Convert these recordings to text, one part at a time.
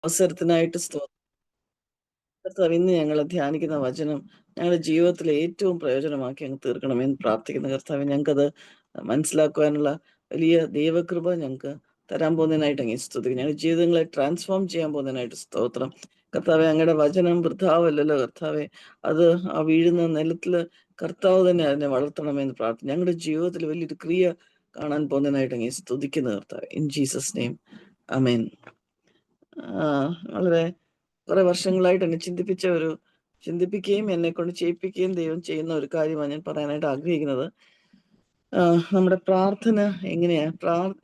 അവസരത്തിനായിട്ട് കർത്താവ്, ഇന്ന് ഞങ്ങൾ ധ്യാനിക്കുന്ന വചനം ഞങ്ങളുടെ ജീവിതത്തിൽ ഏറ്റവും പ്രയോജനമാക്കി അങ്ങ് തീർക്കണമെന്ന് പ്രാർത്ഥിക്കുന്ന കർത്താവ്, ഞങ്ങൾക്കത് മനസ്സിലാക്കുവാനുള്ള വലിയ ദൈവകൃപ ഞങ്ങൾക്ക് തരാൻ പോകുന്നതിനായിട്ട് അങ്ങ് സ്തുതിക്കും. ഞങ്ങളുടെ ജീവിതങ്ങളെ ട്രാൻസ്ഫോം ചെയ്യാൻ പോകുന്നതിനായിട്ട് സ്തോത്രം. കർത്താവെ, അങ്ങയുടെ വചനം വൃഥാവല്ലല്ലോ കർത്താവെ. അത് ആ വീഴുന്ന നിലത്തിൽ കർത്താവ് തന്നെ അതിനെ വളർത്തണമെന്ന് പ്രാർത്ഥിക്കും. ഞങ്ങളുടെ ജീവിതത്തിൽ വലിയൊരു ക്രിയ കാണാൻ പോകുന്നതിനായിട്ട് അങ്ങ് സ്തുതിക്കുന്ന കർത്താവ്. ഇൻ ജീസസ് നെയിം, ആമേൻ. വളരെ കുറെ വർഷങ്ങളായിട്ട് എന്നെ ചിന്തിപ്പിക്കുകയും എന്നെ കൊണ്ട് ചെയ്യിപ്പിക്കുകയും ദൈവം ചെയ്യുന്ന ഒരു കാര്യമാണ് ഞാൻ പറയാനായിട്ട് ആഗ്രഹിക്കുന്നത്. നമ്മുടെ പ്രാർത്ഥന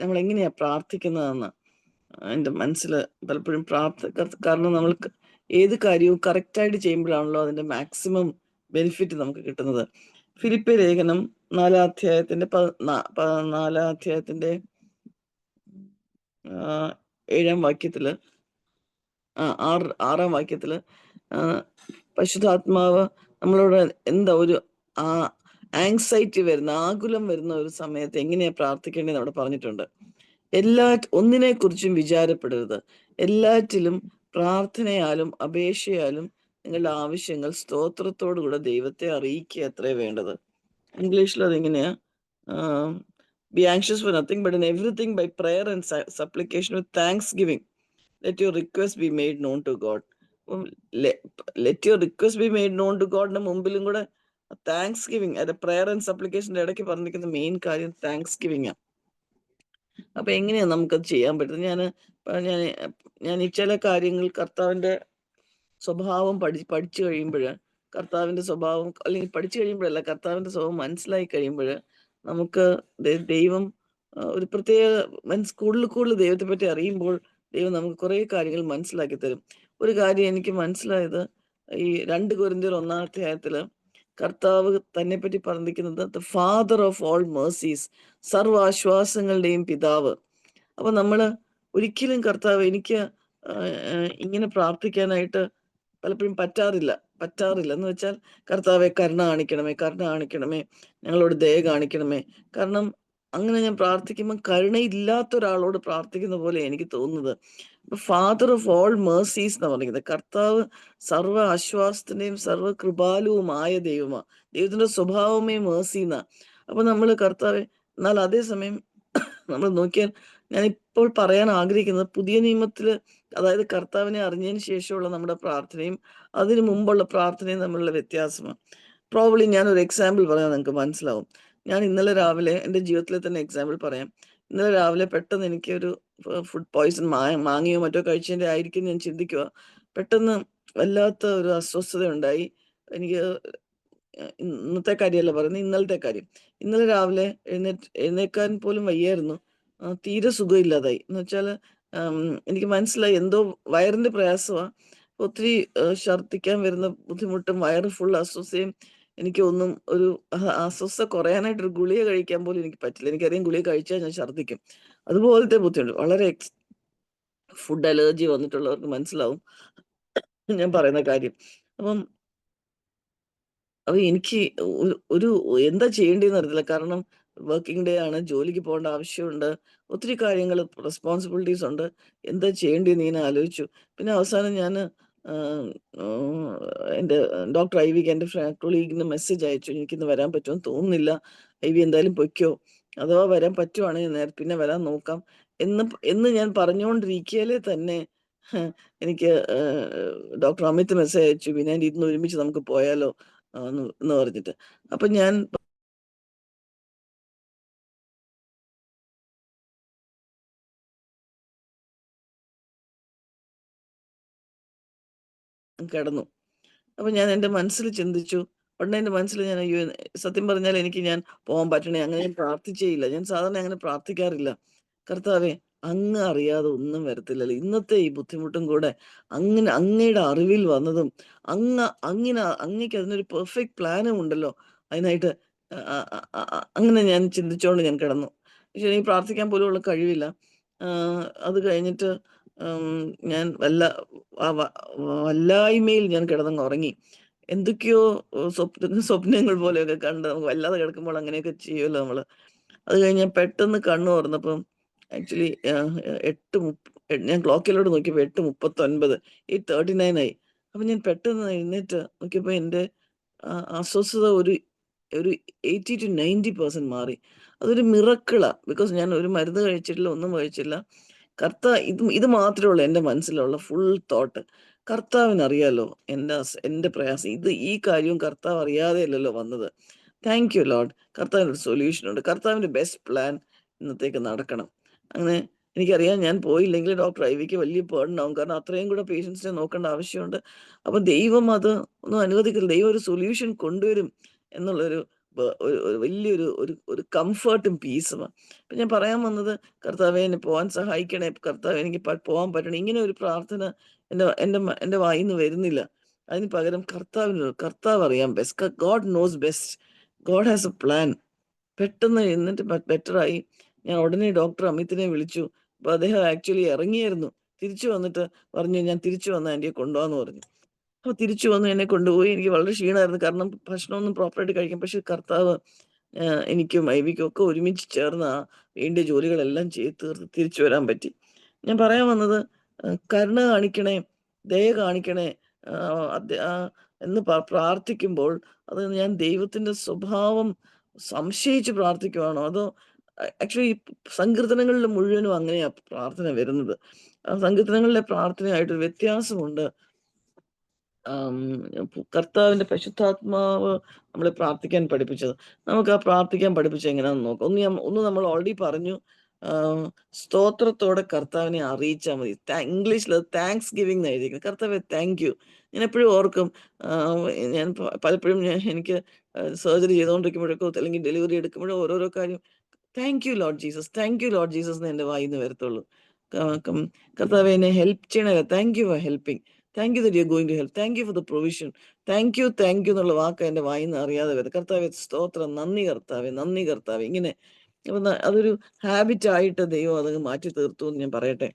നമ്മൾ എങ്ങനെയാ പ്രാർത്ഥിക്കുന്നതെന്ന് എൻ്റെ മനസ്സിൽ പലപ്പോഴും കാരണം നമ്മൾക്ക് ഏത് കാര്യവും കറക്റ്റായിട്ട് ചെയ്യുമ്പോഴാണല്ലോ അതിന്റെ മാക്സിമം ബെനിഫിറ്റ് നമുക്ക് കിട്ടുന്നത്. ഫിലിപ്പി ലേഖനം 4-ാം അധ്യായത്തിന്റെ 7-ാം വാക്യത്തില് 6-ാം വാക്യത്തില് പരിശുദ്ധാത്മാവ് നമ്മളോട് എന്താ ഒരു ആങ്സൈറ്റി വരുന്ന, ആകുലം വരുന്ന ഒരു സമയത്ത് എങ്ങനെയാ പ്രാർത്ഥിക്കേണ്ടതെന്ന് അവിടെ പറഞ്ഞിട്ടുണ്ട്. ഒന്നിനെ കുറിച്ചും വിചാരപ്പെടരുത്, എല്ലാറ്റിലും പ്രാർത്ഥനയാലും അപേക്ഷയാലും നിങ്ങളുടെ ആവശ്യങ്ങൾ സ്തോത്രത്തോടുകൂടെ ദൈവത്തെ അറിയിക്കുക അത്രേ വേണ്ടത്. ഇംഗ്ലീഷിൽ അതിങ്ങനെയാ, be anxious for nothing but in everything by prayer and supplication with thanksgiving let your request be made known to God. let your request be made known to God മുമ്പിലും കൂടെ താങ്ക്സ് ഗിവിംഗ്, അത് prayer and സപ്ലിക്കേഷന്റെ ഇടയ്ക്ക് പറഞ്ഞിരിക്കുന്ന main കാര്യം thanks giving ആണ്. അപ്പൊ എങ്ങനെയാ നമുക്കത് ചെയ്യാൻ പറ്റുന്നത്? ഞാൻ ഈ ചില കാര്യങ്ങൾ കർത്താവിന്റെ സ്വഭാവം പഠിച്ചു കഴിയുമ്പോൾ, കർത്താവിന്റെ സ്വഭാവം അല്ലെങ്കിൽ പഠിച്ചു കഴിയുമ്പോഴല്ല, കർത്താവിന്റെ സ്വഭാവം മനസ്സിലായി കഴിയുമ്പോൾ നമുക്ക് ദൈവം ഒരു പ്രത്യേക കൂടുതൽ ദൈവത്തെ പറ്റി അറിയുമ്പോൾ ദൈവം നമുക്ക് കുറെ കാര്യങ്ങൾ മനസ്സിലാക്കി തരും. ഒരു കാര്യം എനിക്ക് മനസ്സിലായത്, ഈ 2 കൊരിന്ത്യർ 1-ാം അധ്യായത്തില് കർത്താവ് തന്നെ പറ്റി പറഞ്ഞിരിക്കുന്നത് the father of all mercies, സർവാശ്വാസങ്ങളുടെയും പിതാവ്. അപ്പൊ നമ്മള് ഒരിക്കലും കർത്താവ്, എനിക്ക് ഇങ്ങനെ പ്രാർത്ഥിക്കാനായിട്ട് പലപ്പോഴും പറ്റാറില്ല എന്ന് വെച്ചാൽ, കർത്താവെ കരുണ കാണിക്കണമേ, ഞങ്ങളോട് ദയ കാണിക്കണമേ. കാരണം അങ്ങനെ ഞാൻ പ്രാർത്ഥിക്കുമ്പോൾ കരുണയില്ലാത്ത ഒരാളോട് പ്രാർത്ഥിക്കുന്ന പോലെ എനിക്ക് തോന്നുന്നത്. ഫാദർ ഓഫ് ഓൾ മേഴ്സീസ് എന്ന് പറയുന്നത്, കർത്താവ് സർവ്വ ആശ്വാസത്തിന്റെയും സർവ്വ കൃപാലുവുമായ ദൈവത്തിന്റെ സ്വഭാവമേ മേഴ്സിന്ന. അപ്പൊ നമ്മൾ കർത്താവെ, എന്നാൽ അതേസമയം നമ്മൾ നോക്കിയാൽ, ഞാനിപ്പോൾ പറയാൻ ആഗ്രഹിക്കുന്നത് പുതിയ നിയമത്തില്, അതായത് കർത്താവിനെ അറിഞ്ഞതിന് ശേഷമുള്ള നമ്മുടെ പ്രാർത്ഥനയും അതിനു മുമ്പുള്ള പ്രാർത്ഥനയും തമ്മിലുള്ള വ്യത്യാസമാണ്. പ്രോബ്ലി ഞാനൊരു എക്സാമ്പിൾ പറയാൻ നിങ്ങൾക്ക് മനസ്സിലാവും. ഞാൻ ഇന്നലെ രാവിലെ, എൻ്റെ ജീവിതത്തിലെ തന്നെ എക്സാമ്പിൾ പറയാം. ഇന്നലെ രാവിലെ പെട്ടെന്ന് എനിക്ക് ഒരു ഫുഡ് പോയ്സൺ, മാങ്ങയോ മറ്റോ കഴിച്ചതിന്റെ ആയിരിക്കും ഞാൻ ചിന്തിക്കുക. പെട്ടെന്ന് വല്ലാത്ത ഒരു അസ്വസ്ഥത ഉണ്ടായി. എനിക്ക് ഇന്നത്തെ കാര്യമല്ല പറയുന്നത്, ഇന്നലത്തെ കാര്യം. ഇന്നലെ രാവിലെ എഴുന്നേക്കാൻ പോലും വയ്യായിരുന്നു. തീരെ സുഖമില്ലാതായി. എന്ന് വെച്ചാൽ എനിക്ക് മനസ്സിലായി എന്തോ വയറിന്റെ പ്രയാസമാണ്. ഒത്തിരി ഛർദ്ദിക്കാൻ വരുന്ന ബുദ്ധിമുട്ടും വയറ് ഫുൾ അസ്വസ്ഥയും. എനിക്ക് ഒരു അസ്വസ്ഥത കുറയാനായിട്ടൊരു ഗുളിക കഴിക്കാൻ പോലും എനിക്ക് പറ്റില്ല. എനിക്കറിയാം ഗുളിക കഴിച്ചാൽ ഞാൻ ഛർദ്ദിക്കും. അതുപോലത്തെ ബുദ്ധിമുട്ട്. വളരെ ഫുഡ് അലർജി വന്നിട്ടുള്ളവർക്ക് മനസ്സിലാവും ഞാൻ പറയുന്ന കാര്യം. അപ്പം എനിക്ക് ഒരു എന്താ ചെയ്യേണ്ടതെന്ന് അറിയത്തില്ല. കാരണം വർക്കിംഗ് ഡേ ആണ്, ജോലിക്ക് പോകേണ്ട ആവശ്യമുണ്ട്, ഒത്തിരി കാര്യങ്ങൾ, റെസ്പോൺസിബിലിറ്റീസ് ഉണ്ട്. എന്താ ചെയ്യേണ്ടതെന്ന് ഇങ്ങനെ ആലോചിച്ചു. പിന്നെ അവസാനം ഞാൻ എൻ്റെ ഡോക്ടർ ഐവിക്ക്, എൻ്റെ കൊളീഗിന് മെസ്സേജ് അയച്ചു, എനിക്കിന്ന് വരാൻ പറ്റുമെന്ന് തോന്നുന്നില്ല, ഐവി എന്തായാലും പൊയ്ക്കോ, അഥവാ വരാൻ പറ്റുവാണെങ്കിൽ പിന്നെ വരാൻ നോക്കാം എന്ന് ഞാൻ പറഞ്ഞുകൊണ്ടിരിക്കലേ തന്നെ എനിക്ക് ഡോക്ടർ അമിത് മെസ്സേജ് അയച്ചു, വിനാൻ ഇന്ന് ഒരുമിച്ച് നമുക്ക് പോയാലോ എന്ന് പറഞ്ഞിട്ട്. അപ്പൊ ഞാൻ കിടന്നു. അപ്പൊ ഞാൻ എൻ്റെ മനസ്സിൽ ചിന്തിച്ചു. ഉടനെ എൻ്റെ മനസ്സിൽ ഞാൻ, അയ്യോ, സത്യം പറഞ്ഞാൽ ഞാൻ പോകാൻ പറ്റണേ, അങ്ങനെ ഞാൻ പ്രാർത്ഥിച്ചേയില്ല. ഞാൻ സാധാരണ അങ്ങനെ പ്രാർത്ഥിക്കാറില്ല. കർത്താവെ, അങ്ങ് അറിയാതെ ഒന്നും വരത്തില്ലല്ലോ. ഇന്നത്തെ ഈ ബുദ്ധിമുട്ടും കൂടെ അങ്ങയുടെ അറിവിൽ വന്നതും, അങ്ങയ്ക്ക് അതിനൊരു പെർഫെക്റ്റ് പ്ലാനും ഉണ്ടല്ലോ അതിനായിട്ട്. അങ്ങനെ ഞാൻ ചിന്തിച്ചോണ്ട് ഞാൻ കിടന്നു. പക്ഷെ എനിക്ക് പ്രാർത്ഥിക്കാൻ പോലും ഉള്ള കഴിവില്ല. അത് കഴിഞ്ഞിട്ട് ഞാൻ വല്ലായ്മയിൽ ഞാൻ കിടന്നങ്ങ് ഉറങ്ങി. എന്തൊക്കെയോ സ്വപ്നങ്ങൾ പോലെയൊക്കെ കണ്ട്, നമുക്ക് വല്ലാതെ കിടക്കുമ്പോൾ അങ്ങനെയൊക്കെ ചെയ്യുമല്ലോ നമ്മള്. അത് കഴിഞ്ഞ് പെട്ടെന്ന് കണ്ണു തുറന്നപ്പം ആക്ച്വലി ഞാൻ ക്ലോക്കിലോട്ട് നോക്കിയപ്പോൾ 8:39, 8:39 ആയി. അപ്പൊ ഞാൻ പെട്ടെന്ന് എഴുന്നേറ്റ് നോക്കിയപ്പോ എന്റെ അസ്വസ്ഥത ഒരു ഒരു 80-90% മാറി. അതൊരു മിറക്കിളാ. ബിക്കോസ് ഞാൻ ഒരു മരുന്ന് കഴിച്ചിട്ടില്ല, ഒന്നും കഴിച്ചില്ല. ഇത് മാത്രമേ ഉള്ളൂ എന്റെ മനസ്സിലുള്ള ഫുൾ തോട്ട്. കർത്താവിനറിയാലോ എന്റെ പ്രയാസം. ഈ കാര്യവും കർത്താവ് അറിയാതെയല്ലല്ലോ വന്നത്. Thank you lord. കർത്താവിനൊരു സൊല്യൂഷൻ ഉണ്ട്. കർത്താവിന്റെ ബെസ്റ്റ് പ്ലാൻ ഇന്നത്തേക്ക് നടക്കണം. അങ്ങനെ എനിക്കറിയാം, ഞാൻ പോയില്ലെങ്കിൽ ഡോക്ടർ ഐവിക്ക് വലിയ ബേർഡൻ ആവും. കാരണം അത്രയും കൂടെ പേഷ്യൻസിനെ നോക്കേണ്ട ആവശ്യമുണ്ട്. അപ്പൊ ദൈവം അത് ഒന്നും അനുവദിക്കില്ല. ദൈവം ഒരു സൊല്യൂഷൻ കൊണ്ടുവരും എന്നുള്ളൊരു ഒരു വലിയൊരു ഒരു കംഫർട്ടും പീസുമാണ്. അപ്പൊ ഞാൻ പറയാൻ വന്നത്, കർത്താവെ എന്നെ പോവാൻ സഹായിക്കണേ, കർത്താവ് എനിക്ക് പോവാൻ പറ്റണം. ഇങ്ങനെ ഒരു പ്രാർത്ഥന എന്റെ വായിന്ന് വരുന്നില്ല. അതിന് പകരം കർത്താവ് അറിയാം best. God nose best. God has A plan. പെട്ടെന്ന് എന്നിട്ട് ബെറ്ററായി. ഞാൻ ഉടനെ ഡോക്ടർ അമിതിനെ വിളിച്ചു. അപ്പൊ അദ്ദേഹം ആക്ച്വലി ഇറങ്ങിയായിരുന്നു. തിരിച്ചു വന്നിട്ട് പറഞ്ഞു, ഞാൻ തിരിച്ചു വന്ന ആന്റിയെ കൊണ്ടുപോകാന്ന് പറഞ്ഞു. അപ്പൊ തിരിച്ചു വന്ന് എന്നെ കൊണ്ടുപോയി. എനിക്ക് വളരെ ക്ഷീണമായിരുന്നു, കാരണം ഭക്ഷണമൊന്നും പ്രോപ്പറായിട്ട് കഴിക്കും. പക്ഷെ കർത്താവ് എനിക്കും ഐവിക്കും ഒക്കെ ഒരുമിച്ച് ചേർന്ന് വേണ്ടിയ ജോലികളെല്ലാം ചെയ്ത് തീർത്ത് തിരിച്ചു വരാൻ പറ്റി. ഞാൻ പറയാൻ വന്നത്, കരുണ കാണിക്കണേ, ദയ കാണിക്കണേ എന്ന് പ്രാർത്ഥിക്കുമ്പോൾ അത് ഞാൻ ദൈവത്തിന്റെ സ്വഭാവം സംശയിച്ച് പ്രാർത്ഥിക്കുവാണോ, അതോ ആക്ച്വലി സങ്കീർത്തനങ്ങളിൽ മുഴുവനും അങ്ങനെയാ പ്രാർത്ഥന വരുന്നത്. സങ്കീർത്തനങ്ങളിലെ പ്രാർത്ഥനയായിട്ടൊരു വ്യത്യാസമുണ്ട്. കർത്താവിന്റെ പരിശുദ്ധാത്മാവ് നമ്മളെ പ്രാർത്ഥിക്കാൻ പഠിപ്പിച്ചത്. നമുക്ക് ആ പ്രാർത്ഥിക്കാൻ പഠിപ്പിച്ചത് എങ്ങനെയാണെന്ന് നോക്കാം. ഒന്ന് നമ്മൾ ഓൾറെഡി പറഞ്ഞു. സ്തോത്രത്തോടെ കർത്താവിനെ അറിയിച്ചാൽ മതി. ഇംഗ്ലീഷിൽ താങ്ക്സ് ഗിവിംഗ് എന്ന് എഴുതിയിരിക്കുന്നത്. കർത്താവെ താങ്ക് യു. ഞാൻ എപ്പോഴും ഓർക്കും, ഞാൻ പലപ്പോഴും എനിക്ക് സർജറി ചെയ്തുകൊണ്ടിരിക്കുമ്പോഴൊക്കെ അല്ലെങ്കിൽ ഡെലിവറി എടുക്കുമ്പോഴോ ഓരോരോ കാര്യം, thank you Lord Jesus, thank you Lord Jesus എന്ന് എൻ്റെ വായിന്ന് വരത്തുള്ളൂ. കർത്താവെ എന്നെ ഹെൽപ്പ് ചെയ്യണേ, thank you for helping, thank you that you are going to help, thank you for the provision, thank you എന്നുള്ള വാക്ക് എൻ്റെ വായിന്ന് അറിയാതെ വരും. കർത്താവെ സ്തോത്രം, നന്ദി കർത്താവെ, നന്ദി കർത്താവെ. ഇങ്ങനെ അതൊരു ഹാബിറ്റ് ആയിട്ട് ദൈവം അത് മാറ്റി തീർത്തു എന്ന് ഞാൻ പറയട്ടെ.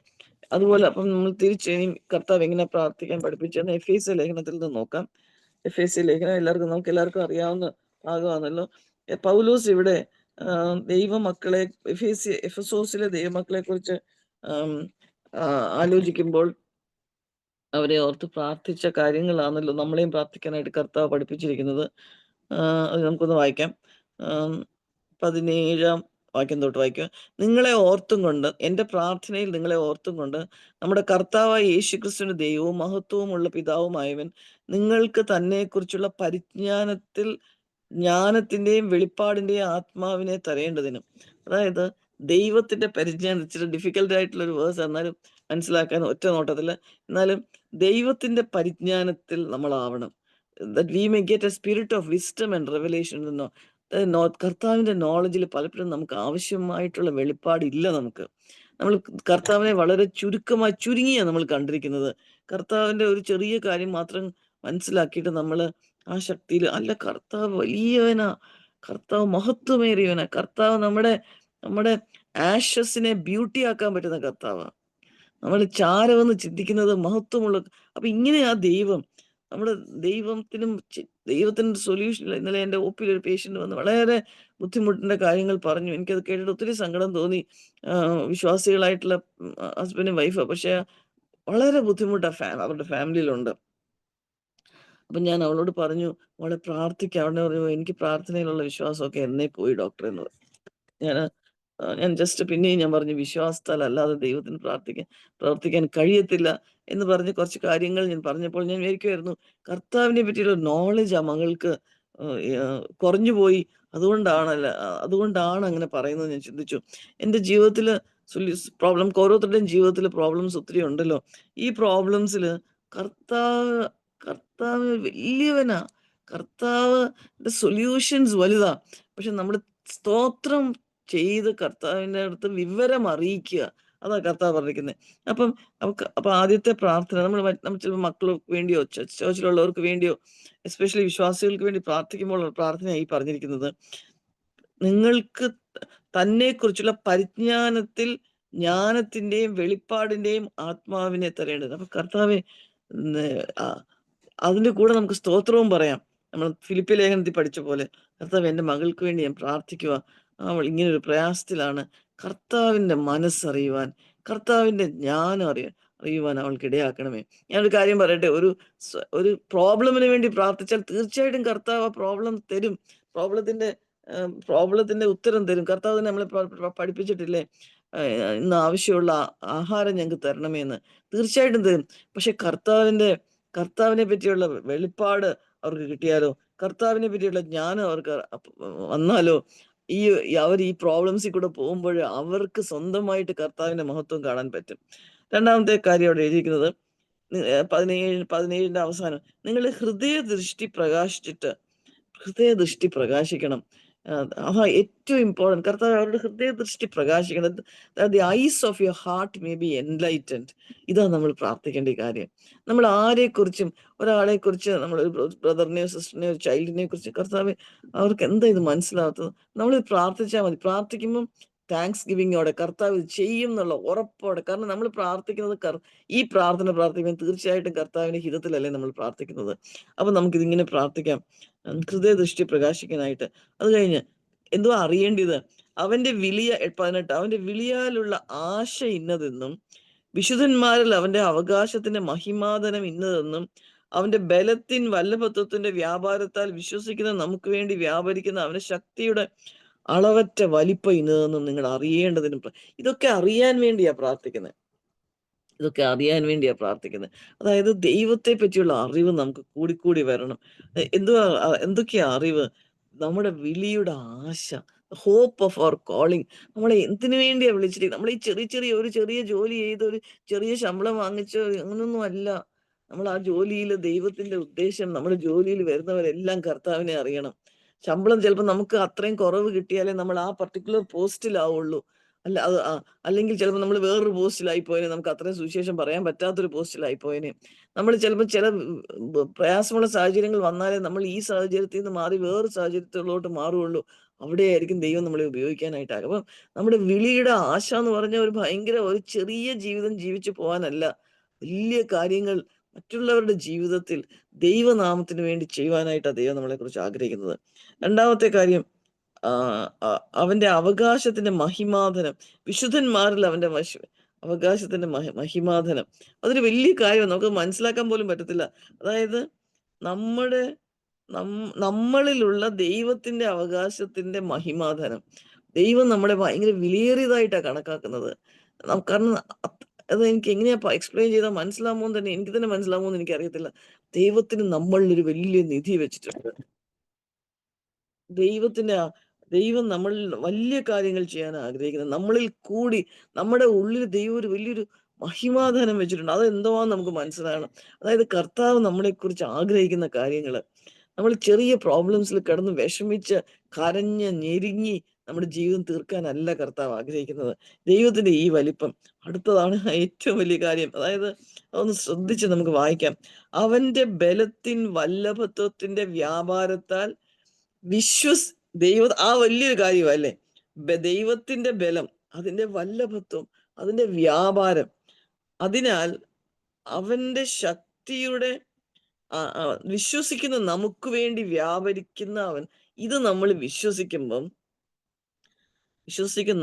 അതുപോലെ അപ്പം നമ്മൾ ഇനി കർത്താവ് എങ്ങനെ പ്രാർത്ഥിക്കാൻ പഠിപ്പിച്ചെന്ന് എഫേസ്യ ലേഖനത്തിൽ നിന്ന് നോക്കാം. എഫേസ്യ ലേഖനം നമുക്ക് എല്ലാവർക്കും അറിയാവുന്ന ഭാഗമാണല്ലോ. പൗലോസ് ഇവിടെ ദൈവമക്കളെ, എഫെസോസിലെ ദൈവമക്കളെ കുറിച്ച് ആലോചിക്കുമ്പോൾ അവരെ ഓർത്ത് പ്രാർത്ഥിച്ച കാര്യങ്ങളാണല്ലോ നമ്മളെയും പ്രാർത്ഥിക്കാനായിട്ട് കർത്താവ് പഠിപ്പിച്ചിരിക്കുന്നത്. അത് നമുക്കൊന്ന് വായിക്കാം. 17 വാക്യം തൊട്ട് വായിക്കുക. നിങ്ങളെ ഓർത്തും കൊണ്ട്, എൻ്റെ പ്രാർത്ഥനയിൽ നിങ്ങളെ ഓർത്തും കൊണ്ട്, നമ്മുടെ കർത്താവായ യേശുക്രിസ്തുവിന്റെ ദൈവവും മഹത്വവുമുള്ള പിതാവുമായവൻ നിങ്ങൾക്ക് തന്നെക്കുറിച്ചുള്ള ജ്ഞാനത്തിന്റെയും വെളിപ്പാടിന്റെയും ആത്മാവിനെ തരേണ്ടതിനും. അതായത് ദൈവത്തിന്റെ പരിജ്ഞാനം, ഇച്ചിരി ഡിഫിക്കൽട്ട് ആയിട്ടുള്ള ഒരു വേഴ്സ്, എന്നാലും മനസ്സിലാക്കാൻ ഒറ്റ നോട്ടത്തില്, എന്നാലും ദൈവത്തിന്റെ പരിജ്ഞാനത്തിൽ നമ്മളാവണം. That we may get a spirit of wisdom and revelation എന്നോ. കർത്താവിന്റെ നോളജിൽ പലപ്പോഴും നമുക്ക് ആവശ്യമായിട്ടുള്ള വെളിപ്പാടില്ല. നമ്മൾ കർത്താവിനെ വളരെ ചുരുങ്ങിയാണ് നമ്മൾ കണ്ടിരിക്കുന്നത്. കർത്താവിന്റെ ഒരു ചെറിയ കാര്യം മാത്രം മനസ്സിലാക്കിയിട്ട് നമ്മൾ ആ ശക്തിയിൽ അല്ല, കർത്താവ് വലിയവനാ, കർത്താവ് മഹത്വമേറിയവനാ, കർത്താവ് നമ്മുടെ ആഷസിനെ ബ്യൂട്ടി ആക്കാൻ പറ്റുന്ന കർത്താവാ. നമ്മൾ ചാരമെന്ന് ചിന്തിക്കുന്നത് മഹത്വമുള്ള. അപ്പൊ ഇങ്ങനെയാ ദൈവം. നമ്മുടെ ദൈവത്തിന് സൊല്യൂഷൻ ഇല്ല. ഇന്നലെ എൻ്റെ ഒ പിയിൽ ഒരു പേഷ്യന്റ് വന്ന് വളരെ ബുദ്ധിമുട്ടിന്റെ കാര്യങ്ങൾ പറഞ്ഞു. എനിക്കത് കേട്ടിട്ട് ഒത്തിരി സങ്കടം തോന്നി. വിശ്വാസികളായിട്ടുള്ള ഹസ്ബൻഡും വൈഫാ, പക്ഷെ വളരെ ബുദ്ധിമുട്ടാ അവരുടെ ഫാമിലിയിലുണ്ട്. അപ്പൊ ഞാൻ അവളോട് പറഞ്ഞു, അവളെ പ്രാർത്ഥിക്കാം. അവളെ പറഞ്ഞു, എനിക്ക് പ്രാർത്ഥനയിലുള്ള വിശ്വാസമൊക്കെ എന്നേ പോയി ഡോക്ടർ എന്ന് പറഞ്ഞു. ഞാൻ ജസ്റ്റ് പിന്നെയും ഞാൻ പറഞ്ഞു, വിശ്വാസത്താൽ അല്ലാതെ ദൈവത്തിന് പ്രവർത്തിക്കാൻ കഴിയത്തില്ല എന്ന് പറഞ്ഞ് കുറച്ച് കാര്യങ്ങൾ ഞാൻ പറഞ്ഞപ്പോൾ ഞാൻ വിചാരിക്കുമായിരുന്നു, കർത്താവിനെ പറ്റിയുള്ള നോളജ് ആ മകൾക്ക് കുറഞ്ഞു പോയി. അതുകൊണ്ടാണ് അങ്ങനെ പറയുന്നത് ഞാൻ ചിന്തിച്ചു. എൻ്റെ ജീവിതത്തില് ഓരോരുത്തരുടെയും ജീവിതത്തിൽ പ്രോബ്ലംസ് ഒത്തിരി ഉണ്ടല്ലോ. ഈ പ്രോബ്ലംസിൽ കർത്താവ് വലിയവനാ. കർത്താവിന്റെ സൊല്യൂഷൻസ് വലുതാ. പക്ഷെ നമ്മൾ സ്തോത്രം ചെയ്ത് കർത്താവിന്റെ അടുത്ത് വിവരം അറിയിക്കുക. അതാ കർത്താവ് പറഞ്ഞിരിക്കുന്നത്. അപ്പൊ ആദ്യത്തെ പ്രാർത്ഥന നമ്മൾ ചിലപ്പോൾ മക്കൾക്ക് വേണ്ടിയോ ചർച്ചിലുള്ളവർക്ക് വേണ്ടിയോ എസ്പെഷ്യലി വിശ്വാസികൾക്ക് വേണ്ടി പ്രാർത്ഥിക്കുമ്പോൾ പ്രാർത്ഥനയായി പറഞ്ഞിരിക്കുന്നത്, നിങ്ങൾക്ക് തന്നെക്കുറിച്ചുള്ള പരിജ്ഞാനത്തിൽ ജ്ഞാനത്തിന്റെയും വെളിപ്പാടിന്റെയും ആത്മാവിനെ തരേണ്ടത്. അപ്പൊ കർത്താവെ, അതിന്റെ കൂടെ നമുക്ക് സ്തോത്രവും പറയാം. നമ്മൾ ഫിലിപ്പി ലേഖനത്തിൽ പഠിച്ച പോലെ, കർത്താവ് എൻ്റെ മകൾക്ക് വേണ്ടി ഞാൻ പ്രാർത്ഥിക്കുക, അവൾ ഇങ്ങനെ ഒരു പ്രയാസത്തിലാണ്. കർത്താവിന്റെ മനസ്സറിയുവാൻ കർത്താവിന്റെ ജ്ഞാനം അറിയുവാൻ അവൾക്ക് ഇടയാക്കണമേ. ഞാനൊരു കാര്യം പറയട്ടെ, ഒരു പ്രോബ്ലമിന് വേണ്ടി പ്രാർത്ഥിച്ചാൽ തീർച്ചയായിട്ടും കർത്താവ് ആ പ്രോബ്ലം തരും. പ്രോബ്ലത്തിന്റെ പ്രോബ്ലത്തിന്റെ ഉത്തരം തരും. കർത്താവ് തന്നെ നമ്മളെ പഠിപ്പിച്ചിട്ടില്ലേ, ഇന്ന് ആവശ്യമുള്ള ആഹാരം ഞങ്ങൾക്ക് തരണമേ എന്ന്. തീർച്ചയായിട്ടും തരും. പക്ഷെ കർത്താവിനെ പറ്റിയുള്ള വെളിപ്പാട് അവർക്ക് കിട്ടിയാലോ, കർത്താവിനെ പറ്റിയുള്ള ജ്ഞാനം അവർക്ക് വന്നാലോ, അവർ ഈ പ്രോബ്ലംസിൽ കൂടെ പോകുമ്പോൾ അവർക്ക് സ്വന്തമായിട്ട് കർത്താവിന്റെ മഹത്വം കാണാൻ പറ്റും. രണ്ടാമത്തെ കാര്യം അവിടെ എഴുതിയിരിക്കുന്നത് 17ന്റെ അവസാനം, നിങ്ങൾ ഹൃദയദൃഷ്ടി പ്രകാശിക്കണം. അതാ ഏറ്റവും ഇമ്പോർട്ടൻറ്റ്. കർത്താവ് അവരുടെ ഹൃദയദൃഷ്ടി പ്രകാശിക്കണം. The eyes of your heart may be enlightened. ഇതാ നമ്മൾ പ്രാർത്ഥിക്കേണ്ട ഈ കാര്യം. നമ്മൾ ആരെക്കുറിച്ചും, ഒരാളെക്കുറിച്ച്, നമ്മൾ ഒരു ബ്രദറിനെയോ സിസ്റ്ററിനെയോ ചൈൽഡിനെ കുറിച്ച്, കർത്താവ് അവർക്ക് എന്താ ഇത് മനസ്സിലാകാത്തത്, നമ്മൾ പ്രാർത്ഥിച്ചാൽ മതി. പ്രാർത്ഥിക്കുമ്പം താങ്ക്സ് ഗിവിങ്ങോടെ കർത്താവ് ഇത് ചെയ്യും എന്നുള്ള ഉറപ്പോടെ. കാരണം നമ്മൾ പ്രാർത്ഥിക്കുന്നത്, ഈ പ്രാർത്ഥിക്കുമ്പോൾ തീർച്ചയായിട്ടും കർത്താവിന്റെ ഹിതത്തിലല്ലേ നമ്മൾ പ്രാർത്ഥിക്കുന്നത്. അപ്പൊ നമുക്കിതിങ്ങനെ പ്രാർത്ഥിക്കാം, ഹൃദയദൃഷ്ടി പ്രകാശിക്കാനായിട്ട്. അത് കഴിഞ്ഞ് എന്തുവാ അറിയേണ്ടത്? അവന്റെ 18, അവന്റെ വിളിയാലുള്ള ആശ ഇന്നതെന്നും വിശുദ്ധന്മാരിൽ അവന്റെ അവകാശത്തിന്റെ മഹിമാധനം ഇന്നതെന്നും അവന്റെ ബലത്തിൻ വല്ലഭത്വത്തിന്റെ വ്യാപാരത്താൽ വിശ്വസിക്കുന്ന നമുക്ക് വേണ്ടി വ്യാപരിക്കുന്ന അവന്റെ ശക്തിയുടെ അളവറ്റ വലിപ്പം ഇന്നതെന്നും നിങ്ങൾ അറിയേണ്ടതിനും. ഇതൊക്കെ അറിയാൻ വേണ്ടിയാ പ്രാർത്ഥിക്കുന്നത്. അതായത് ദൈവത്തെ പറ്റിയുള്ള അറിവ് നമുക്ക് കൂടിക്കൂടി വരണം. എന്തൊക്കെയാ അറിവ്? നമ്മുടെ വിളിയുടെ ആശ, ഹോപ്പ് ഓഫ് അവർ കോളിംഗ്. നമ്മളെ എന്തിനു വേണ്ടിയാ വിളിച്ചിരിക്കുന്നത്? നമ്മൾ ഈ ചെറിയ ജോലി ചെയ്ത് ഒരു ചെറിയ ശമ്പളം വാങ്ങിച്ച് അങ്ങനൊന്നും അല്ല. നമ്മൾ ആ ജോലിയിൽ ദൈവത്തിന്റെ ഉദ്ദേശം, നമ്മുടെ ജോലിയിൽ വരുന്നവരെല്ലാം കർത്താവിനെ അറിയണം. ശമ്പളം ചിലപ്പോൾ നമുക്ക് അത്രയും കുറവ് കിട്ടിയാലേ നമ്മൾ ആ പർട്ടിക്കുലർ പോസ്റ്റിലാവുള്ളൂ. അല്ലെങ്കിൽ ചിലപ്പോൾ നമ്മൾ വേറൊരു പോസ്റ്റിലായി പോയതിനെ, നമുക്ക് അത്രയും സുവിശേഷം പറയാൻ പറ്റാത്തൊരു പോസ്റ്റിലായി പോയതിനെ. നമ്മൾ ചിലപ്പോൾ ചില പ്രയാസമുള്ള സാഹചര്യങ്ങൾ വന്നാലേ നമ്മൾ ഈ സാഹചര്യത്തിൽ നിന്ന് മാറി വേറൊരു സാഹചര്യത്തിലോട്ട് മാറുകയുള്ളൂ. അവിടെയായിരിക്കും ദൈവം നമ്മളെ ഉപയോഗിക്കാനായിട്ടാകും. അപ്പം നമ്മുടെ വിളിയുടെ ആശ എന്ന് പറഞ്ഞ ഒരു ചെറിയ ജീവിതം ജീവിച്ചു പോകാനല്ല, വലിയ കാര്യങ്ങൾ മറ്റുള്ളവരുടെ ജീവിതത്തിൽ ദൈവനാമത്തിന് വേണ്ടി ചെയ്യുവാനായിട്ടാണ് ദൈവം നമ്മളെ കുറിച്ച് ആഗ്രഹിക്കുന്നത്. രണ്ടാമത്തെ കാര്യം, അവന്റെ അവകാശത്തിന്റെ മഹിമാധനം, വിശുദ്ധന്മാരിൽ അവന്റെ അവകാശത്തിന്റെ മഹിമാധനം. അതൊരു വലിയ കാര്യമാണ്, നമുക്ക് മനസ്സിലാക്കാൻ പോലും പറ്റത്തില്ല. അതായത് നമ്മളിലുള്ള ദൈവത്തിന്റെ അവകാശത്തിന്റെ മഹിമാധനം. ദൈവം നമ്മളെ ഭയങ്കര വിലയേറിയതായിട്ടാണ് കണക്കാക്കുന്നത്. കാരണം അത് എനിക്ക് എങ്ങനെയാ എക്സ്പ്ലെയിൻ ചെയ്താൽ മനസ്സിലാമോ എന്ന് തന്നെ, എനിക്ക് തന്നെ മനസ്സിലാമോ എന്ന് എനിക്കറിയത്തില്ല. ദൈവത്തിന് നമ്മളിലൊരു വലിയ നിധി വെച്ചിട്ടുണ്ട്. ദൈവം നമ്മളിൽ വലിയ കാര്യങ്ങൾ ചെയ്യാൻ ആഗ്രഹിക്കുന്നത്. നമ്മളിൽ കൂടി, നമ്മുടെ ഉള്ളിൽ ദൈവം ഒരു വലിയൊരു മഹിമാധനം വെച്ചിട്ടുണ്ട്. അതെന്തുവാന്ന് നമുക്ക് മനസ്സിലാകണം. അതായത് കർത്താവ് നമ്മളെക്കുറിച്ച് ആഗ്രഹിക്കുന്ന കാര്യങ്ങൾ, നമ്മൾ ചെറിയ പ്രോബ്ലംസിൽ കിടന്ന് വിഷമിച്ച് കരഞ്ഞ് ഞെരുങ്ങി നമ്മുടെ ജീവിതം തീർക്കാനല്ല കർത്താവ് ആഗ്രഹിക്കുന്നത്. ദൈവത്തിന്റെ ഈ വലിപ്പം. അടുത്തതാണ് ഏറ്റവും വലിയ കാര്യം. അതായത് അതൊന്ന് ശ്രദ്ധിച്ച് നമുക്ക് വായിക്കാം. അവന്റെ ബലത്തിൻ വല്ലഭത്വത്തിന്റെ വ്യാപാരത്താൽ ആ വലിയൊരു കാര്യമല്ലേ, ദൈവത്തിന്റെ ബലം, അതിന്റെ വല്ലഭത്വം, അതിന്റെ വ്യാപാരം. അതിനാൽ അവന്റെ ശക്തിയുടെ വിശ്വസിക്കുന്ന നമുക്ക് വേണ്ടി വ്യാപരിക്കുന്ന അവൻ. ഇത് നമ്മൾ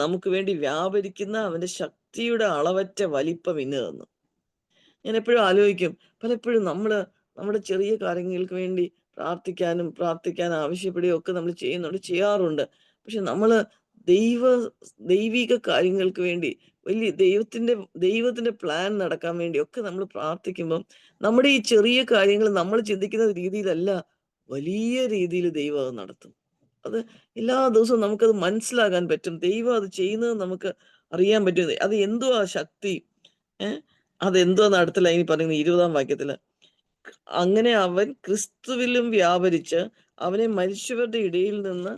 നമുക്ക് വേണ്ടി വ്യാപരിക്കുന്ന അവന്റെ ശക്തിയുടെ അളവറ്റ വലിപ്പം ഇന്ന് തന്നു. ഞാൻ എപ്പോഴും ആലോചിക്കും, പലപ്പോഴും നമ്മുടെ ചെറിയ കാര്യങ്ങൾക്ക് വേണ്ടി പ്രാർത്ഥിക്കാൻ ആവശ്യപ്പെടുകയും ഒക്കെ നമ്മൾ ചെയ്യാറുണ്ട്. പക്ഷെ നമ്മൾ ദൈവിക കാര്യങ്ങൾക്ക് വേണ്ടി, വലിയ ദൈവത്തിന്റെ പ്ലാൻ നടക്കാൻ വേണ്ടി ഒക്കെ നമ്മൾ പ്രാർത്ഥിക്കുമ്പം നമ്മുടെ ഈ ചെറിയ കാര്യങ്ങൾ നമ്മൾ ചിന്തിക്കുന്ന രീതിയിലല്ല, വലിയ രീതിയിൽ ദൈവം അത് നടത്തും. അത് എല്ലാ ദിവസവും നമുക്കത് മനസ്സിലാകാൻ പറ്റും. ദൈവം അത് ചെയ്യുന്നത് നമുക്ക് അറിയാൻ പറ്റും. അത് എന്തുവാ ശക്തി? അതെന്തുവാന്ന് അടുത്ത ലൈനിൽ പറയുന്നത് 20ാം വാക്യത്തില്. അങ്ങനെ അവൻ ക്രിസ്തുവിലും വ്യാപരിച്ച് അവനെ മരിച്ചവരുടെ ഇടയിൽ നിന്ന്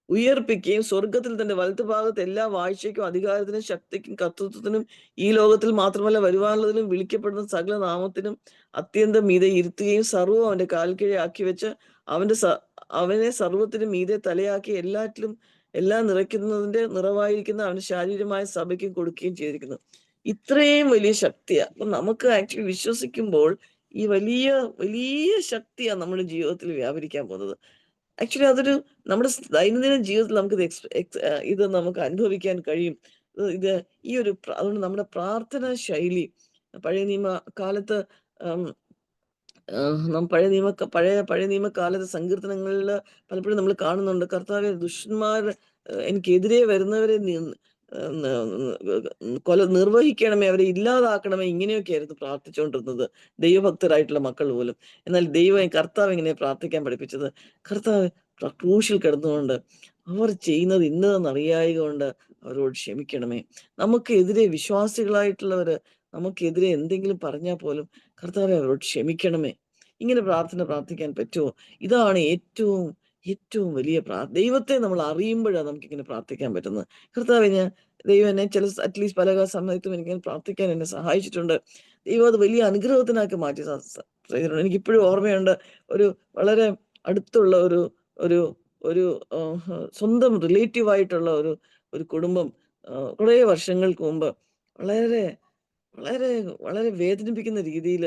ഉയർപ്പിക്കുകയും സ്വർഗത്തിൽ തന്റെ വലത്തുഭാഗത്ത് എല്ലാ വാഴ്ചയ്ക്കും അധികാരത്തിനും ശക്തിക്കും കർത്തൃത്വത്തിനും ഈ ലോകത്തിൽ മാത്രമല്ല വരുവാനുള്ളതിലും വിളിക്കപ്പെടുന്ന സകല നാമത്തിനും അത്യന്തം മീതെ ഇരുത്തുകയും സർവ്വം അവന്റെ കാൽക്കീഴെ ആക്കി വെച്ച് അവനെ സർവ്വത്തിനും മീതെ തലയാക്കി എല്ലാം നിറവായിരിക്കുന്ന അവന്റെ ശാരീരമായ സഭയ്ക്കും കൊടുക്കുകയും ചെയ്തിരിക്കുന്നു. ഇത്രയും വലിയ ശക്തിയാ. അപ്പൊ നമുക്ക് ആക്ച്വലി വിശ്വസിക്കുമ്പോൾ ഈ വലിയ വലിയ ശക്തിയാണ് നമ്മുടെ ജീവിതത്തിൽ വ്യാപരിക്കാൻ പോകുന്നത്. ആക്ച്വലി അതൊരു നമ്മുടെ ദൈനംദിന ജീവിതത്തിൽ നമുക്കിത് ഇത് നമുക്ക് അനുഭവിക്കാൻ കഴിയും. ഇത് ഈ ഒരു അതുകൊണ്ട് നമ്മുടെ പ്രാർത്ഥന ശൈലി പഴയ നിയമ കാലത്ത് പഴയ നിയമകാലത്ത് സങ്കീർത്തനങ്ങളിൽ പലപ്പോഴും നമ്മൾ കാണുന്നുണ്ട്, കർത്താവെ ദുഷ്ടന്മാർ എനിക്കെതിരെ വരുന്നവരെ നിർവഹിക്കണമേ, അവരെ ഇല്ലാതാക്കണമേ, ഇങ്ങനെയൊക്കെയായിരുന്നു പ്രാർത്ഥിച്ചുകൊണ്ടിരുന്നത് ദൈവഭക്തരായിട്ടുള്ള മക്കൾ പോലും. എന്നാൽ കർത്താവ് ഇങ്ങനെ പ്രാർത്ഥിക്കാൻ പഠിപ്പിച്ചത്, കർത്താവ് ക്രൂശിൽ കിടന്നുകൊണ്ട് അവർ ചെയ്യുന്നത് ഇന്നതെന്നറിയായക കൊണ്ട് അവരോട് ക്ഷമിക്കണമേ. നമുക്കെതിരെ വിശ്വാസികളായിട്ടുള്ളവര് നമുക്കെതിരെ എന്തെങ്കിലും പറഞ്ഞാൽ പോലും കർത്താവെ അവരോട് ക്ഷമിക്കണമേ. ഇങ്ങനെ പ്രാർത്ഥിക്കാൻ പറ്റുമോ? ഇതാണ് ഏറ്റവും ഏറ്റവും വലിയ ദൈവത്തെ നമ്മൾ അറിയുമ്പോഴാണ് നമുക്കിങ്ങനെ പ്രാർത്ഥിക്കാൻ പറ്റുന്നത്. കർത്താവെ ദൈവം എന്നെ അറ്റ്ലീസ്റ്റ് പല സമയത്തും എനിക്കിങ്ങനെ പ്രാർത്ഥിക്കാൻ എന്നെ സഹായിച്ചിട്ടുണ്ട്. ദൈവം അത് വലിയ അനുഗ്രഹത്തിനാക്കി മാറ്റി ചെയ്തിട്ടുണ്ട്. എനിക്കിപ്പോഴും ഓർമ്മയുണ്ട്, ഒരു വളരെ അടുത്തുള്ള ഒരു ഒരു ഒരു സ്വന്തം റിലേറ്റീവ് ആയിട്ടുള്ള ഒരു കുടുംബം കുറേ വർഷങ്ങൾക്ക് മുമ്പ് വളരെ വളരെ വളരെ വേദനിപ്പിക്കുന്ന രീതിയിൽ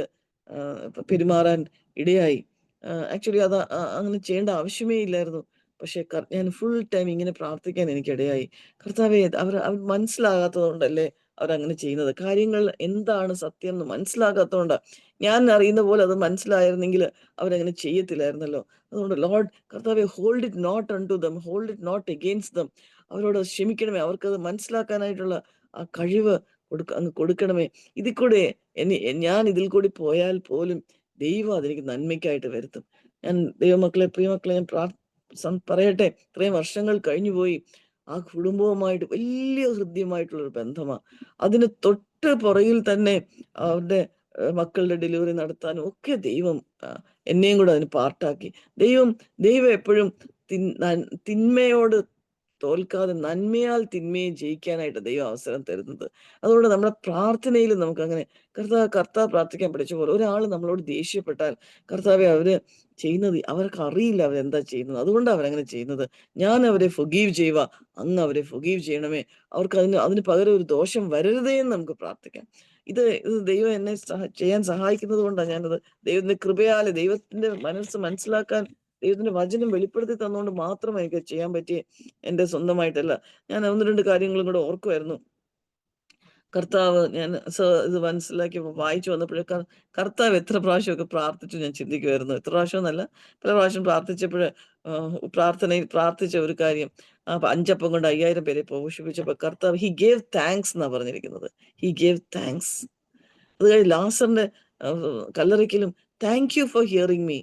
പെരുമാറാൻ ഇടയായി. ആക്ച്വലി അത് അങ്ങനെ ചെയ്യേണ്ട ആവശ്യമേ ഇല്ലായിരുന്നു. പക്ഷെ ഞാൻ ഫുൾ ടൈം ഇങ്ങനെ പ്രാർത്ഥിക്കാൻ എനിക്കിടയായി. കർത്താവേ, അവർ മനസ്സിലാകാത്തത് കൊണ്ടല്ലേ അവരങ്ങനെ ചെയ്യുന്നത്. കാര്യങ്ങൾ എന്താണ് സത്യം എന്ന് മനസ്സിലാകാത്തതുകൊണ്ടാ. ഞാൻ അറിയുന്ന പോലെ അത് മനസ്സിലായിരുന്നെങ്കിൽ അവരങ്ങനെ ചെയ്യത്തില്ലായിരുന്നല്ലോ. അതുകൊണ്ട് ലോർഡ് കർത്താവേ, hold it not unto them, hold it not against them. അവരോട് ക്ഷമിക്കണമേ. അവർക്കത് മനസ്സിലാക്കാനായിട്ടുള്ള ആ കഴിവ് അങ്ങ് കൊടുക്കണമേ. ഇതിൽ കൂടെ ഞാൻ ഇതിൽ കൂടി പോയാൽ പോലും ദൈവം അതെനിക്ക് നന്മയ്ക്കായിട്ട് വരുത്തും. ഞാൻ പ്രിയമക്കളെ ഞാൻ പറയട്ടെ, ഇത്രയും വർഷങ്ങൾ കഴിഞ്ഞുപോയി. ആ കുടുംബവുമായിട്ട് വലിയ ഹൃദ്യമായിട്ടുള്ളൊരു ബന്ധമാണ്. അതിന് തൊട്ട് പുറകിൽ തന്നെ അവരുടെ മക്കളുടെ ഡെലിവറി നടത്താനും ഒക്കെ ദൈവം എന്നെയും കൂടെ അതിന് പാർട്ടാക്കി. ദൈവം എപ്പോഴും തിന്മയോട് തോൽക്കാതെ നന്മയാൽ തിന്മയെ ജയിക്കാനായിട്ട് ദൈവം അവസരം തരുന്നത്. അതുകൊണ്ട് നമ്മുടെ പ്രാർത്ഥനയിൽ നമുക്ക് അങ്ങനെ കർത്താവ് പ്രാർത്ഥിക്കാൻ പഠിച്ച പോലെ, ഒരാൾ നമ്മളോട് ദേഷ്യപ്പെട്ടാൽ കർത്താവെ, അവര് ചെയ്യുന്നത് അവർക്ക് അറിയില്ല അവരെന്താ ചെയ്യുന്നത്, അതുകൊണ്ടാണ് അവരങ്ങനെ ചെയ്യുന്നത്. ഞാൻ അവരെ ഫൊഗീവ് ചെയ്യുക, അങ്ങ് അവരെ ഫൊഗീവ് ചെയ്യണമേ. അവർക്ക് അതിന് പകരം ഒരു ദോഷം വരരുതേ എന്ന് നമുക്ക് പ്രാർത്ഥിക്കാം. ഇത് ദൈവം എന്നെ ചെയ്യാൻ സഹായിക്കുന്നത് കൊണ്ടാണ് ഞാനത് ദൈവത്തിന്റെ കൃപയാലെ, ദൈവത്തിന്റെ മനസ്സ് മനസ്സിലാക്കാൻ ദൈവത്തിന്റെ വചനം വെളിപ്പെടുത്തി തന്നുകൊണ്ട് മാത്രം എനിക്ക് ചെയ്യാൻ പറ്റിയ എന്റെ സ്വന്തമായിട്ടല്ല. ഞാൻ 1-2 കാര്യങ്ങളും കൂടെ ഓർക്കുമായിരുന്നു. കർത്താവ് ഞാൻ ഇത് മനസ്സിലാക്കിയപ്പോൾ വായിച്ചു വന്നപ്പോഴേ കർത്താവ് എത്ര പ്രാവശ്യമൊക്കെ പ്രാർത്ഥിച്ചു ഞാൻ ചിന്തിക്കുമായിരുന്നു. എത്ര പ്രാവശ്യം എന്നല്ല, പല പ്രാവശ്യം പ്രാർത്ഥിച്ചപ്പോൾ പ്രാർത്ഥനയിൽ പ്രാർത്ഥിച്ച ഒരു കാര്യം, 5 അപ്പം കൊണ്ട് 5000 പേരെ പോഷിപ്പിച്ചപ്പോൾ കർത്താവ് ഹി ഗേവ് താങ്ക്സ് എന്നാ പറഞ്ഞിരിക്കുന്നത്. He gave thanks. അത് കഴിഞ്ഞ് ലാസറിന്റെ കല്ലറയ്ക്കലും thank you for hearing me.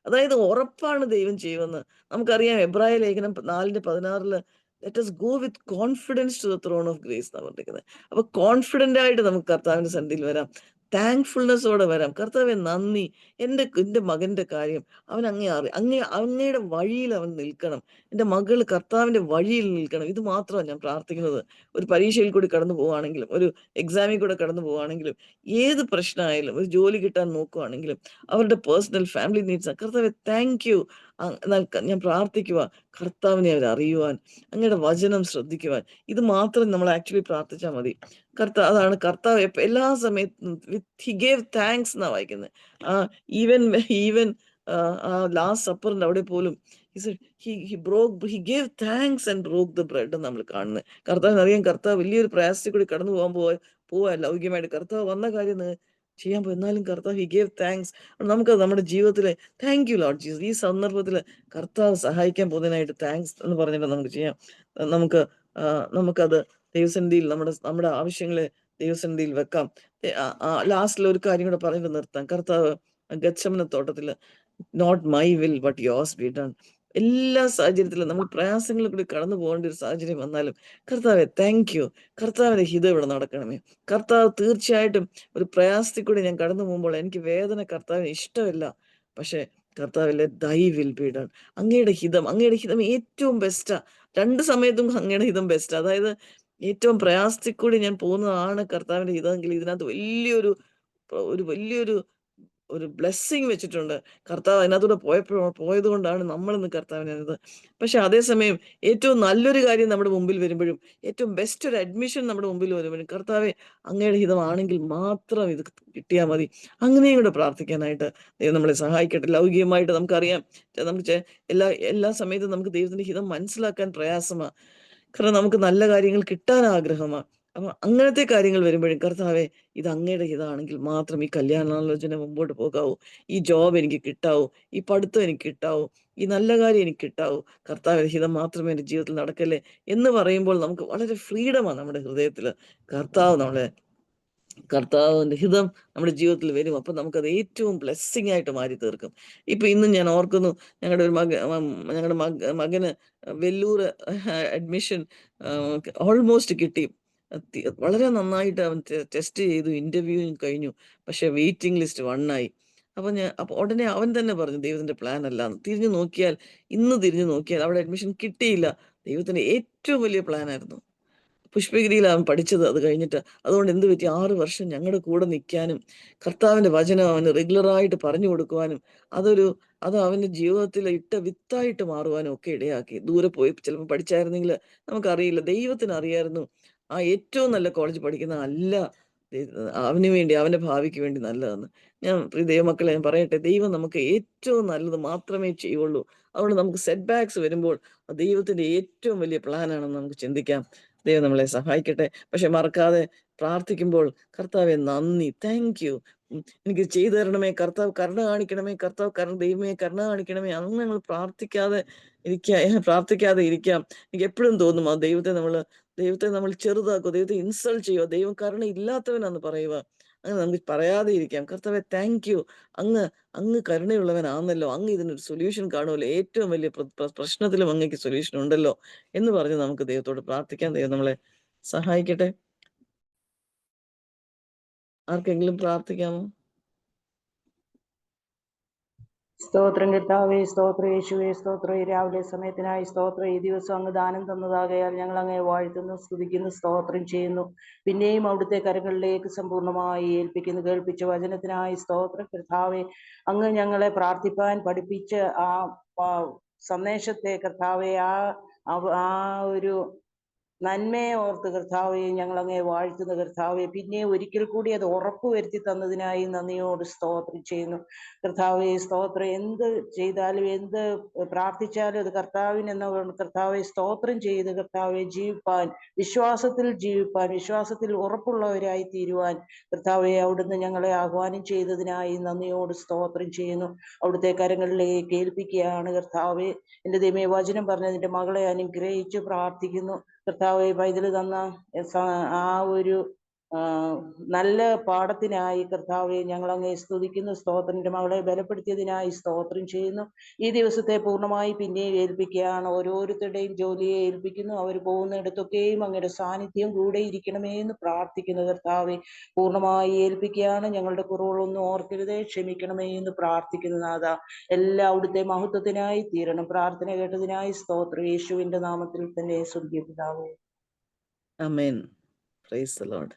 അതായത് ഉറപ്പാണ് ദൈവം ചെയ്യുമെന്ന്. നമുക്കറിയാം, എബ്രായ ലേഖനം 4:16 let us go with confidence to the throne of grace എന്നാ പറഞ്ഞിരിക്കുന്നത്. അപ്പൊ കോൺഫിഡന്റ് ആയിട്ട് നമുക്ക് കർത്താവിന്റെ സന്നിധിയിൽ വരാം. താങ്ക്ഫുൾനെസ്സോടെ വരാം. കർത്താവെ നന്ദി, എന്റെ മകന്റെ കാര്യം അവൻ അങ്ങയുടെ വഴിയിൽ അവൻ നിൽക്കണം. എന്റെ മകൾ കർത്താവിന്റെ വഴിയിൽ നിൽക്കണം. ഇത് മാത്രമാണ് ഞാൻ പ്രാർത്ഥിക്കുന്നത്. ഒരു പരീക്ഷയിൽ കൂടി കടന്നു പോവുകയാണെങ്കിലും, ഒരു എക്സാമിൽ കൂടെ കടന്നു പോവുകയാണെങ്കിലും, ഏത് പ്രശ്നമായാലും, ഒരു ജോലി കിട്ടാൻ നോക്കുകയാണെങ്കിലും, അവരുടെ പേഴ്സണൽ ഫാമിലി നീഡ്സ്, കർത്താവെ താങ്ക് യു. എന്നാൽ ഞാൻ പ്രാർത്ഥിക്കുക, കർത്താവിനെ അവർ അറിയുവാൻ, അങ്ങയുടെ വചനം ശ്രദ്ധിക്കുവാൻ. ഇത് മാത്രം നമ്മൾ ആക്ച്വലി പ്രാർത്ഥിച്ചാൽ മതി. അതാണ് കർത്താവ് എല്ലാ സമയത്തും ഹി ഗേവ് താങ്ക്സ് എന്നാ വായിക്കുന്നത്. ഈവൻ ലാസ്റ്റ് സപ്പറിന്റെ അവിടെ പോലും he gave thanks and broke the bread നമ്മൾ കാണുന്നത്. കർത്താവിന് അറിയാം, കർത്താവ് വലിയൊരു പ്രയാസത്തിൽ കൂടി കടന്നു പോവാൻ ലൗകികമായിട്ട് കർത്താവ് വന്ന കാര്യം ചെയ്യാൻ പോയി. എന്നാലും കർത്താവ് ഹി ഗേവ് താങ്ക്സ്. നമുക്ക് നമ്മുടെ ജീവിതത്തിലെ താങ്ക് യു ലോർഡ് ജീസസ്, ഈ സന്ദർഭത്തിൽ കർത്താവ് സഹായിക്കാൻ പോകുന്നതിനായിട്ട് താങ്ക്സ് എന്ന് പറഞ്ഞിട്ട് നമുക്ക് ചെയ്യാം. നമുക്കത് ദൈവസന്നിധിയിൽ നമ്മുടെ ആവശ്യങ്ങളെ ദൈവസന്നിധിയിൽ വെക്കാം. ലാസ്റ്റിൽ ഒരു കാര്യം കൂടെ പറഞ്ഞിട്ട് നിർത്താം. കർത്താവ് ഗത്ശമന തോട്ടത്തില് not my will but yours be done. എല്ലാ സാഹചര്യത്തിലും നമ്മൾ പ്രയാസങ്ങളിൽ കൂടി കടന്നു പോകേണ്ട ഒരു സാഹചര്യം വന്നാലും കർത്താവെ താങ്ക് യു, കർത്താവിന്റെ ഹിതം ഇവിടെ നടക്കണമേ. കർത്താവ് തീർച്ചയായിട്ടും ഒരു പ്രയാസത്തിൽ കൂടി ഞാൻ കടന്നു പോകുമ്പോൾ എനിക്ക് വേദന കർത്താവിന് ഇഷ്ടമല്ല. പക്ഷെ കർത്താവിലെ ദൈ വിൽ ബി ഡൺ. അങ്ങയുടെ ഹിതം ഏറ്റവും ബെസ്റ്റാ. 2 സമയത്തും അങ്ങയുടെ ഹിതം ബെസ്റ്റ്. അതായത് ഏറ്റവും പ്രയാസത്തിൽ കൂടി ഞാൻ പോകുന്നതാണ് കർത്താവിന്റെ ഹിതമെങ്കിൽ ഇതിനകത്ത് വലിയൊരു ഒരു ബ്ലെസ്സിങ് വെച്ചിട്ടുണ്ട്. കർത്താവ് അതിനകത്തൂടെ പോയത് കൊണ്ടാണ് നമ്മളിന്ന് കർത്താവിനത്. പക്ഷെ അതേസമയം ഏറ്റവും നല്ലൊരു കാര്യം നമ്മുടെ മുമ്പിൽ വരുമ്പോഴും, ഏറ്റവും ബെസ്റ്റ് ഒരു അഡ്മിഷൻ നമ്മുടെ മുമ്പിൽ വരുമ്പോഴും, കർത്താവെ അങ്ങയുടെ ഹിതമാണെങ്കിൽ മാത്രം ഇത് കിട്ടിയാൽ മതി, അങ്ങനെയും കൂടെ പ്രാർത്ഥിക്കാനായിട്ട് ദൈവം നമ്മളെ സഹായിക്കട്ടെ. ലൗകികമായിട്ട് നമുക്കറിയാം, നമുക്ക് എല്ലാ സമയത്തും നമുക്ക് ദൈവത്തിന്റെ ഹിതം മനസ്സിലാക്കാൻ പ്രയാസമാണ്. കാരണം നമുക്ക് നല്ല കാര്യങ്ങൾ കിട്ടാൻ ആഗ്രഹമാണ്. അപ്പൊ അങ്ങനത്തെ കാര്യങ്ങൾ വരുമ്പോഴും കർത്താവെ ഇത് അങ്ങയുടെ ഹിതമാണെങ്കിൽ മാത്രം ഈ കല്യാണാലോചന മുമ്പോട്ട് പോകാവൂ, ഈ ജോബ് എനിക്ക് കിട്ടാവൂ, ഈ പഠിത്തം എനിക്ക് കിട്ടാവൂ, ഈ നല്ല കാര്യം എനിക്ക് കിട്ടാവൂ, കർത്താവിന്റെ ഹിതം മാത്രമേ എൻ്റെ ജീവിതത്തിൽ നടക്കല്ലേ എന്ന് പറയുമ്പോൾ നമുക്ക് വളരെ ഫ്രീഡമാണ് നമ്മുടെ ഹൃദയത്തില്. കർത്താവിന്റെ ഹിതം നമ്മുടെ ജീവിതത്തിൽ വരും. അപ്പൊ നമുക്കത് ഏറ്റവും ബ്ലെസ്സിങ് ആയിട്ട് മാറി തീർക്കും. ഇപ്പൊ ഇന്നും ഞാൻ ഓർക്കുന്നു, ഞങ്ങളുടെ ഒരു ഞങ്ങളുടെ മകന് വെല്ലൂർ അഡ്മിഷൻ ഓൾമോസ്റ്റ് കിട്ടി. വളരെ നന്നായിട്ട് അവൻ ടെസ്റ്റ് ചെയ്തു, ഇന്റർവ്യൂ കഴിഞ്ഞു. പക്ഷെ വെയിറ്റിംഗ് ലിസ്റ്റ് 1 ആയി. അപ്പൊ ഉടനെ അവൻ തന്നെ പറഞ്ഞു ദൈവത്തിന്റെ പ്ലാൻ അല്ലാന്ന്. ഇന്ന് തിരിഞ്ഞു നോക്കിയാൽ അവിടെ അഡ്മിഷൻ കിട്ടിയില്ല. ദൈവത്തിന്റെ ഏറ്റവും വലിയ പ്ലാൻ ആയിരുന്നു. പുഷ്പഗിരിയിലാണ് അവൻ പഠിച്ചത്. അത് കഴിഞ്ഞിട്ട് അതുകൊണ്ട് എന്ത് പറ്റി, 6 വർഷം ഞങ്ങളുടെ കൂടെ നിൽക്കാനും കർത്താവിന്റെ വചനം അവന് റെഗുലറായിട്ട് പറഞ്ഞു കൊടുക്കുവാനും അത് അവന്റെ ജീവിതത്തിൽ ഇട്ട വിത്തായിട്ട് മാറുവാനും ഒക്കെ ഇടയാക്കി. ദൂരെ പോയി ചിലപ്പോൾ പഠിച്ചായിരുന്നെങ്കിൽ നമുക്കറിയില്ല. ദൈവത്തിന് അറിയായിരുന്നു ആ ഏറ്റവും നല്ല കോളേജ് പഠിക്കുന്ന അല്ല അവന് വേണ്ടി, അവന്റെ ഭാവിക്ക് വേണ്ടി നല്ലതെന്ന്. ദൈവമക്കളെ ഞാൻ പറയട്ടെ, ദൈവം നമുക്ക് ഏറ്റവും നല്ലത് മാത്രമേ ചെയ്യുള്ളൂ. അതുകൊണ്ട് നമുക്ക് സെറ്റ് ബാക്സ് വരുമ്പോൾ ദൈവത്തിന്റെ ഏറ്റവും വലിയ പ്ലാൻ ആണെന്ന് നമുക്ക് ചിന്തിക്കാം. ദൈവം നമ്മളെ സഹായിക്കട്ടെ. പക്ഷെ മറക്കാതെ പ്രാർത്ഥിക്കുമ്പോൾ കർത്താവെ നന്ദി, താങ്ക് യു, എനിക്ക് ചെയ്തു തരണമേ, കർത്താവ് കരുണ കാണിക്കണമേ, ദൈവമേ കരുണ കാണിക്കണമേ, അന്ന് ഞങ്ങൾ പ്രാർത്ഥിക്കാതെ ഇരിക്കാം. എനിക്ക് എപ്പോഴും തോന്നും ആ ദൈവത്തെ നമ്മൾ ചെറുതാക്കുക, ദൈവത്തെ ഇൻസൾട്ട് ചെയ്യുക, ദൈവം കരുണ ഇല്ലാത്തവനാന്ന് പറയുക. അങ്ങനെ നമുക്ക് പറയാതെ ഇരിക്കാം. കർത്താവെ താങ്ക് യു, അങ്ങ് കരുണയുള്ളവനാണല്ലോ, അങ്ങ് ഇതിനൊരു സൊല്യൂഷൻ കാണുമല്ലോ, ഏറ്റവും വലിയ പ്രശ്നത്തിലും അങ്ങേക്ക് സൊല്യൂഷൻ ഉണ്ടല്ലോ എന്ന് പറഞ്ഞ് നമുക്ക് ദൈവത്തോട് പ്രാർത്ഥിക്കാം. ദൈവം നമ്മളെ സഹായിക്കട്ടെ. ആർക്കെങ്കിലും പ്രാർത്ഥിക്കാമോ? സ്തോത്രം കർത്താവേ, സ്തോത്രം യേശുവേ, സ്തോത്രം ഈ രാവിലെ സമയത്തിനായി സ്തോത്രം. ഈ ദിവസം അങ്ങ് ദാനം തന്നതാകയാൽ ഞങ്ങൾ അങ്ങേ വാഴ്ത്തുന്നു, സ്തുതിക്കുന്നു, സ്തോത്രം ചെയ്യുന്നു. പിന്നെയും അവിടുത്തെ കരങ്ങളിലേക്ക് സമ്പൂർണ്ണമായി ഏൽപ്പിക്കുന്നു. കേൾപ്പിച്ച വചനത്തിനായി സ്തോത്രം കർത്താവേ. അങ്ങ് ഞങ്ങളെ പ്രാർത്ഥിപ്പാൻ പഠിപ്പിച്ച ആ സന്ദേശത്തെ കർത്താവേ, ആ ഒരു നന്മയെ ഓർത്ത് കർത്താവെ ഞങ്ങൾ അങ്ങേ വാഴ്ത്തുന്ന കർത്താവെ, പിന്നെ ഒരിക്കൽ കൂടി അത് ഉറപ്പ് വരുത്തി തന്നതിനായി നന്ദിയോട് സ്തോത്രം ചെയ്യുന്നു കർത്താവെ. സ്തോത്രം. എന്ത് ചെയ്താലും എന്ത് പ്രാർത്ഥിച്ചാലും അത് കർത്താവിനെന്ന കർത്താവെ സ്തോത്രം ചെയ്ത് കർത്താവെ വിശ്വാസത്തിൽ ഉറപ്പുള്ളവരായി തീരുവാൻ കർത്താവെ അവിടുന്ന് ഞങ്ങളെ ആഹ്വാനം ചെയ്തതിനായി നന്ദിയോട് സ്തോത്രം ചെയ്യുന്നു. അവിടുത്തെ കരങ്ങളിലേക്ക് ഏൽപ്പിക്കുകയാണ് കർത്താവെ. എൻ്റെ ദൈവമേ, വചനം പറഞ്ഞതിൻ്റെ മകളെ അനുഗ്രഹിച്ച് പ്രാർത്ഥിക്കുന്നു കർത്താവെ. പൈതൽ തന്ന ആ ഒരു നല്ല പാഠത്തിനായി കർത്താവെ ഞങ്ങൾ അങ്ങേ സ്തുതിക്കുന്നു. സ്തോത്രന്റെ മകളെ ബലപ്പെടുത്തിയതിനായി സ്തോത്രം ചെയ്യുന്നു. ഈ ദിവസത്തെ പൂർണ്ണമായി പിന്നെയും ഏൽപ്പിക്കുകയാണ്. ഓരോരുത്തരുടെയും ജോലിയെ ഏൽപ്പിക്കുന്നു. അവർ പോകുന്നിടത്തൊക്കെയും അങ്ങയുടെ സാന്നിധ്യം കൂടെ ഇരിക്കണമേ എന്ന് പ്രാർത്ഥിക്കുന്നു കർത്താവെ. പൂർണ്ണമായി ഏൽപ്പിക്കുകയാണ്. ഞങ്ങളുടെ കുറവുകളൊന്നും ഓർക്കരുതേ, ക്ഷമിക്കണമേ എന്ന് പ്രാർത്ഥിക്കുന്നു നാഥ. എല്ലാം അവിടുത്തെ മഹത്വത്തിനായി തീരണം. പ്രാർത്ഥന കേട്ടതിനായി സ്തോത്രം. യേശുവിന്റെ നാമത്തിൽ തന്നെ സ്തുതിക്കപ്പെടാവൂ. ആമേൻ. Praise the Lord.